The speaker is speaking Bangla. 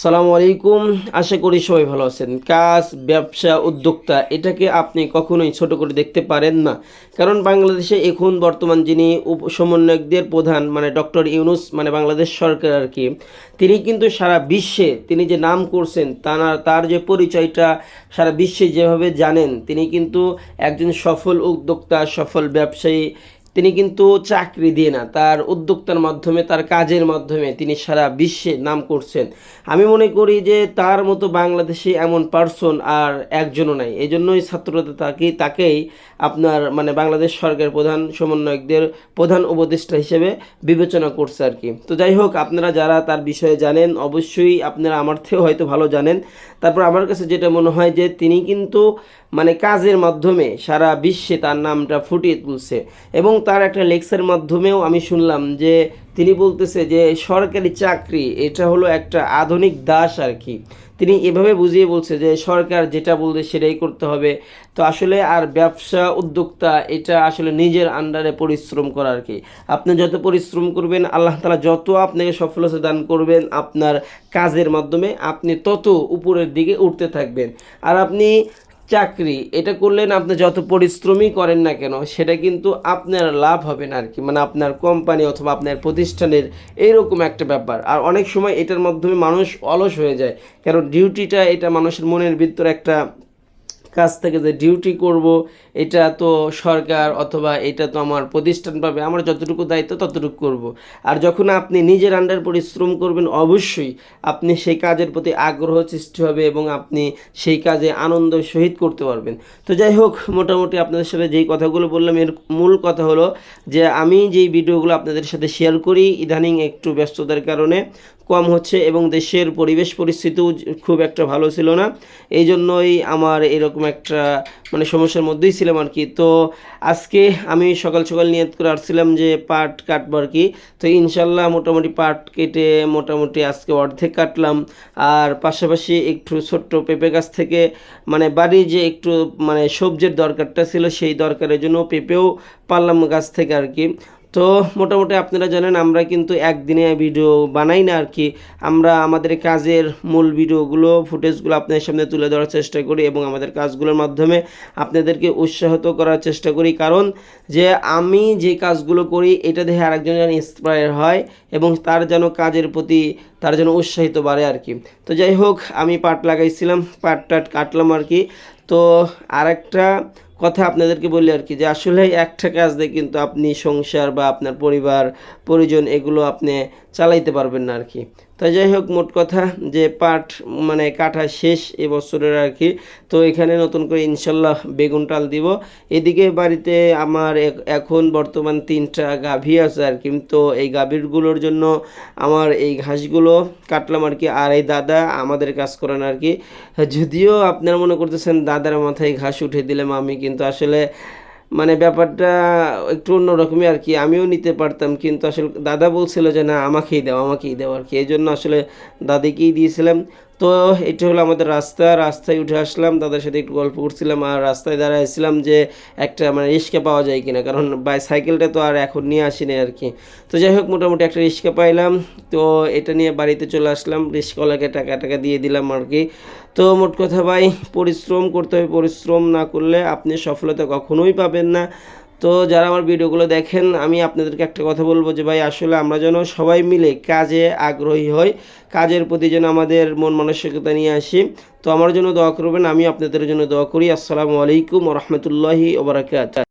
সালামু আলাইকুম। আশা করি সবাই ভালো আছেন। কাজ, ব্যবসা, উদ্যোক্তা এটাকে আপনি কখনোই ছোট করে দেখতে পারেন না। কারণ বাংলাদেশে এখন বর্তমান যিনি সমন্বয়কদের প্রধান মানে ডক্টর ইউনূস মানে বাংলাদেশ সরকার আর কি, তিনি কিন্তু সারা বিশ্বে তিনি যে নাম করছেন তার যে পরিচয়টা সারা বিশ্বে যেভাবে জানেন, তিনি কিন্তু একজন সফল উদ্যোক্তা, সফল ব্যবসায়ী। তিনি কিন্তু চাকরি দিয়ে না, তার উদ্যোক্তার মাধ্যমে, তার কাজের মাধ্যমে তিনি সারা বিশ্বে নাম করছেন। আমি মনে করি যে তার মতো বাংলাদেশে এমন পার্সন আর একজনও নাই। এই জন্যই ছাত্ররা তাকেই আপনার মানে বাংলাদেশ সরকার প্রধান সমন্বয়কদের প্রধান উপদেষ্টা হিসেবে বিবেচনা করছে আর কি। তো যাই হোক, আপনারা যারা তার বিষয়ে জানেন অবশ্যই আপনারা আমার থেকেও হয়তো ভালো জানেন। তারপর আমার কাছে যেটা মনে হয় যে তিনি কিন্তু মানে কাজের মাধ্যমে সারা বিশ্বে তার নামটা ফুটিয়ে তুলছে। এবং তার একটা লেকচারের মাধ্যমেও আমি শুনলাম যে তিনি বলতেছে যে সরকারি চাকরি এটা হলো একটা আধুনিক দাস আর কি। তিনি এভাবে বুঝিয়ে বলছে যে সরকার যেটা বলবে সেটাই করতে হবে। তো আসলে আর ব্যবসা উদ্যোক্তা এটা আসলে নিজের আন্ডারে পরিশ্রম করা আর কি। আপনি যত পরিশ্রম করবেন, আল্লাহ তাআলা যত আপনাকে সফলতা দান করবেন আপনার কাজের মাধ্যমে, আপনি তত উপরের দিকে উঠতে থাকবেন। আর আপনি চাকরি এটা করলেন, আপনি যত পরিশ্রমই করেন না কেন সেটা কিন্তু আপনার লাভ হবে না আর কি, মানে আপনার কোম্পানি অথবা আপনার প্রতিষ্ঠানের এইরকম একটা ব্যাপার। আর অনেক সময় এটার মাধ্যমে মানুষ অলস হয়ে যায়, কারণ ডিউটিটা এটা মানুষের মনের ভিতরে একটা কাজ থেকে যে ডিউটি করব, এটা তো সরকার অথবা এটা তো আমার প্রতিষ্ঠান পাবে, আমার যতটুকু দায়িত্ব ততটুকু করব। আর যখন আপনি নিজের আন্ডার পরিশ্রম করবেন অবশ্যই আপনি সেই কাজের প্রতি আগ্রহ সৃষ্টি হবে এবং আপনি সেই কাজে আনন্দ সহিত করতে পারবেন। তো যাই হোক, মোটামুটি আপনাদের সাথে যেই কথাগুলো বললাম এর মূল কথা হলো যে আমি যেই ভিডিওগুলো আপনাদের সাথে শেয়ার করি ইদানিং একটু ব্যস্ততার কারণে কম হচ্ছে এবং দেশের পরিবেশ পরিস্থিতিও খুব একটা ভালো ছিল না। এই জন্যই আমার এরকম একটা মানে সমস্যার মধ্যেই ছিলাম আর কি। তো আজকে আমি সকাল সকাল নিয়ত করে আসছিলাম যে পাট কাটবো আর কি। তো ইনশাল্লাহ মোটামুটি পাট কেটে মোটামুটি আজকে অর্ধেক কাটলাম। আর পাশাপাশি একটু ছোট্ট পেঁপে গাছ থেকে মানে বাড়ি যে একটু মানে সবজির দরকারটা ছিল সেই দরকারের জন্য পেঁপেও পারলাম গাছ থেকে আর কি। তো মোটামুটি আপনারা জানেন আমরা কিন্তু একদিনে ভিডিও বানাই না আর কি। আমরা আমাদের কাজের মূল ভিডিওগুলো ফুটেজগুলো আপনাদের সামনে তুলে ধরার চেষ্টা করি এবং আমাদের কাজগুলোর মাধ্যমে আপনাদেরকে উৎসাহিত করার চেষ্টা করি। কারণ যে আমি যে কাজগুলো করি এটা দেখে আরেকজন যেন ইন্সপায়ার হয় এবং তার যেন কাজের প্রতি তার যেন উৎসাহিত বাড়ে আর কি। তো যাই হোক, আমি পাট লাগাইছিলাম, পাট টাট কাটলাম আর কি। তো আরেকটা কথা আপনাদেরকে বলি আর কি, যে আসলে একটা কাজ দিয়ে কিন্তু আপনি সংসার বা আপনার পরিবার পরিজন এগুলো আপনি চালাইতে পারবেন না আর কি। তো যাই হোক, মোট কথা যে পাট মানে কাটা শেষ এবছরের আর কি। তো এখানে নতুন করে ইনশাল্লাহ বেগুন টাল দিব। এদিকে বাড়িতে আমার এখন বর্তমান 3টা গাভী আছে আর কি। তো এই গাভীরগুলোর জন্য আমার এই ঘাসগুলো কাটলাম আর কি। আর এই দাদা আমাদের কাজ করেন আর কি। যদিও আপনারা মনে করতেছেন দাদার মাথায় ঘাস উঠে দিলাম আমি, কিন্তু আসলে মানে ব্যাপারটা একটু অন্যরকমই আর কি। আমিও নিতে পারতাম কিন্তু আসলে দাদা বলছিল যে না আমাকেই দাও আমাকেই দাও আর কি। এই জন্য আসলে দাদিকেই দিয়েছিলাম। তো এটা হলো আমাদের রাস্তায় উঠে আসলাম, দাদার সাথে একটু গল্প করছিলাম আর রাস্তায় দাঁড়াইছিলাম যে একটা মানে রিক্সা পাওয়া যায় কিনা, কারণ সাইকেলটা তো আর এখন নিয়ে আসিনি আর কি। তো যাই হোক, মোটামুটি একটা রিক্সা পাইলাম। তো এটা নিয়ে বাড়িতে চলে আসলাম, রিক্সাওয়ালাকে টাকা টাকা দিয়ে দিলাম আর কি। তো মোট কথা ভাই, পরিশ্রম করতে হবে, পরিশ্রম না করলে আপনি সফলতা কখনোই পাবেন না। তো যারা আমার ভিডিওগুলো দেখেন আমি আপনাদেরকে একটা কথা বলবো যে ভাই আসলে আমরা যেন সবাই মিলে কাজে আগ্রহী হই, কাজের প্রতি যেন আমাদের মন মানসিকতা নিয়ে আসি। তো আমার জন্য দোয়া করবেন, আমি আপনাদের জন্য দোয়া করি। আসসালামু আলাইকুম ওয়া রাহমাতুল্লাহি ওয়া বারাকাতুহু।